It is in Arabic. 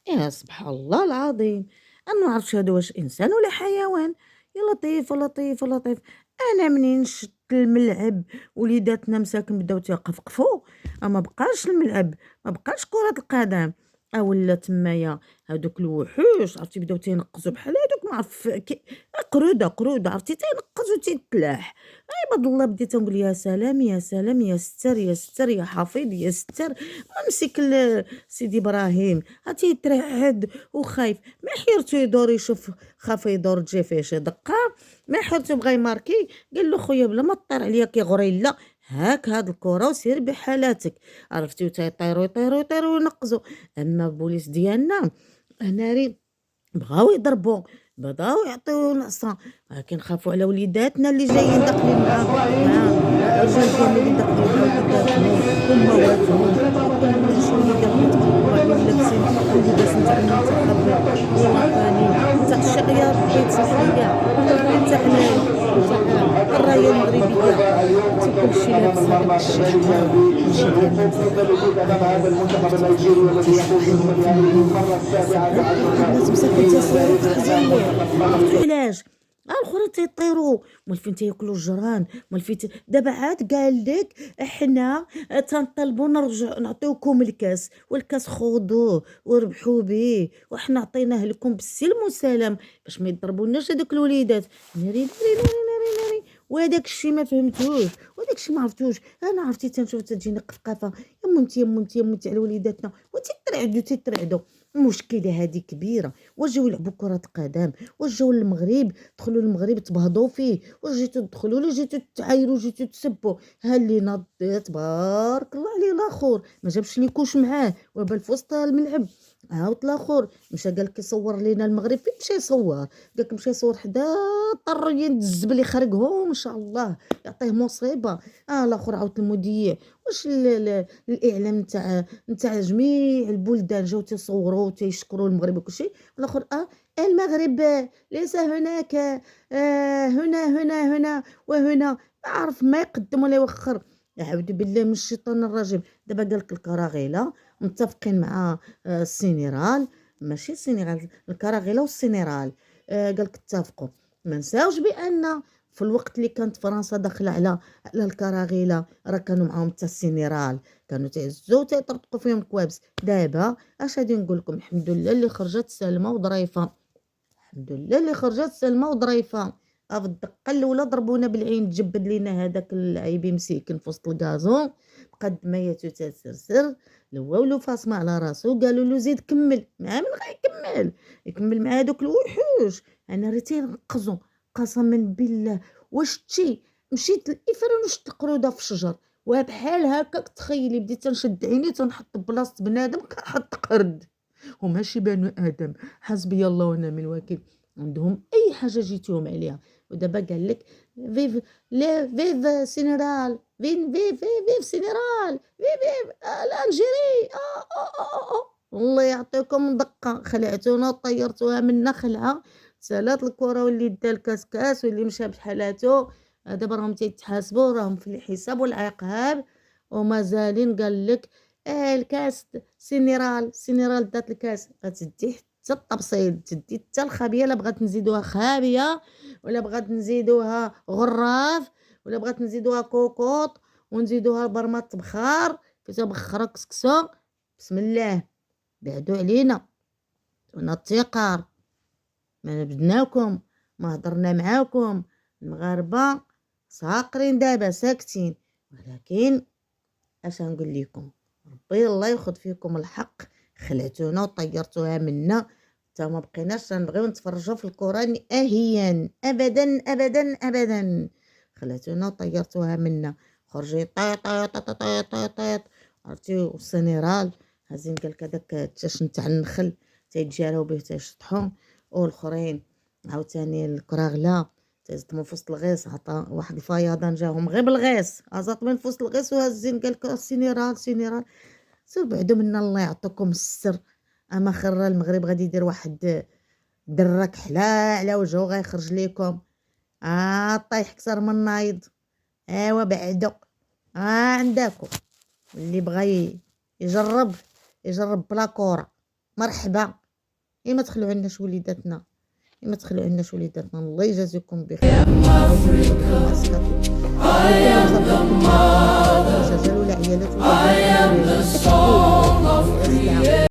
يا سبحان الله العظيم! أنا ما عرفتش هذا واش إنسان ولا حيوان. يا لطيف، يا لطيف، يا لطيف. أنا منين شت الملعب وليداتنا مساكن بداو تيقفقفوا، ما بقاش الملعب، ما بقاش كرة القدم، ولا تمايا هادوك الوحوش عرفتي بداو تينقزوا بحال هادوك ما عرف قرودة، قرودة عرفتي تينقز وتيتلاح. عباد الله بديت نقول يا سلام، يا سلام، يا ستر، يا ستر، يا حفيظ، يا ستر. مسك سيدي إبراهيم تيترعد وخايف، ما حيرتو يدور يشوف، خاف يدور تجي فيه شي دقة، ما حيرتو بغا يماركي، قال له خويا بلا ما طير عليا كي غريلة، هاك هاد الكرة وسير بحالاتك. عرفتي وتيطيرو يطيرو يطيرو وينقزو. اما البوليس ديالنا هناري بغاو يضربوا، بداو يعطيو نعصا، ولكن خافوا على وليداتنا اللي جايين داخلين مع الرجال ديالنا اللي داخلين مع وليداتهم ومواتهم وكل شويه داخلين تقلبوا عليهم لابسين اللباس نتاع المنتخب الوطني نتاع الشق يا ربي تسمح ليا نتاع الرايه المغربيه، عرفتي كلشي لابس هذاك الشيء ماشي ديال المنتخب. عرفتي تخيلي الناس مساكن تيصوروا تيحزنوا. عرفتوا علاش؟ الاخرين تيطيروا مولفين تياكلوا الجيران، مولفين دابا عاد قال لك احنا تنطلبوا نرجع نعطيوكم الكاس، والكاس خوضوه وربحوا به وحنا عطيناه لكم بالسلم والسلام باش ما يضربوناش هذوك الوليدات. ناري ناري ناري ناري ناري. وهداك الشيء ما فهمتوش، وهداك الشيء ما عرفتوش. انا عرفتي تنشوف تجيني قفقافه، يا ممتي يا ممتي يا ممتي على وليداتنا وتترعدوا تترعدوا. المشكله هذه كبيره. واش جاو يلعبوا كره قدم؟ واش جاو للمغرب دخلوا للمغرب تبهضوا فيه؟ واش جيتوا تدخلوا لي جيتوا تعايروا جيتوا تسبوا؟ ها اللي ناض تبارك الله عليه الاخر ما جابش ليكوش معاه وبال في وسط الملعب. عاود الاخر مشى قال لك يصور لينا المغرب، فين مشى يصور؟ قال لك مشى يصور حدا طريين الزبل يخرقهم ان شاء الله يعطيه مصيبه. الاخر عاود المذيع. واش الاعلام نتاع جميع البلدان جاو تيصوروا وتيشكروا المغرب وكلشي، الاخر المغرب ليس هناك هنا وهنا، ما عرف ما يقدم ولا يوخر. اعوذ بالله من الشيطان الرجيم. دابا قال لك الكراغيله متفقين مع السينيرال، ماشي السينيغال، الكراغيله والسينيرال. قال لك اتفقوا. ما نساوش بان في الوقت اللي كانت فرنسا داخله على الكراغيله راه كانوا معاهم حتى السينيرال، كانوا تيهزوا تيطرطقوا فيهم الكوابس. دابا اش غادي نقول لكم؟ الحمد لله اللي خرجت سالمه وظريفه، الحمد لله اللي خرجت سلمى وظريفه. في الدقه الاولى ضربونا بالعين، تجبد لينا هذاك العيبي مسيكن في وسط الكازون، بقى دمياتو تسرسر، لواو له فاصمه على راسو، قالوا له زيد كمل مع من غيكمل، يكمل مع هذوك الوحوش. انا راه تينقزوا قسما بالله. واش تشي مشيت الافرن وشت قروده في الشجر، وبحال هكاك تخيلي بديت نشد عيني تنحط بلاصه بنادم كنحط قرد وماشي بنو ادم. حسبي الله ونعم الوكيل. عندهم اي حاجه جيتيهم عليها. ودابا قال لك فيف، لا فيف سينيرال، فيف سينيرال، فيف الانجيري. الله يعطيكم دقه، خلعتونا وطيرتوها منا خلعه. سالات الكره واللي دا الكاسكاس واللي مشى بحالاتو. دابا راهم تيتحاسبوا، راهم في الحساب والعقاب ومازالين. قال لك الكاس سينيرال، سينيرال دات الكاس غتدي حتى الطبسيل، تدي حتى الخابيه، لا بغات نزيدوها خابيه ولا بغات نزيدوها غراف ولا بغات نزيدوها كوكوط ونزيدوها البرمات بخار فيتا بخرا كسكسو. بسم الله بعدوا علينا انا التقار، ما بدناكم، ما هضرنا معاكم. المغاربه ساقرين دابا ساكتين، ولكن اش نقول لكم؟ ربي الله ياخذ فيكم الحق. خلعتونا وطيرتوها منا، حتى ما بقيناش نبغيو نتفرجوا في الكره نهائيا ابدا ابدا ابدا. خلعتونا وطيرتوها منا. خرجي طيط طيط طيط طيط طيط. عرفتي والسنيرال هازين قال لك هذاك التاش نتاع النخل تيتجاراو به تيشطحوا، والاخرين عاوتاني الكراغله تيزطموا في وسط الغيس. عطا واحد الفياضان جاهم غير بالغيس، زاطمين في وسط الغيس وهازين قال لك سينيرال سينيرال. سير بعدو منا الله يعطيكم الستر. اما خرا المغرب غادي يدير واحد دراك حلا على وجهه غيخرج ليكم. طايح كثر من نايض. ايوا بعدو عندكم اللي بغى يجرب، يجرب بلا كوره. مرحبا. ما تخلعوا لناش وليداتنا، ما تخلعوا لناش وليداتنا، الله يجازيكم بخير.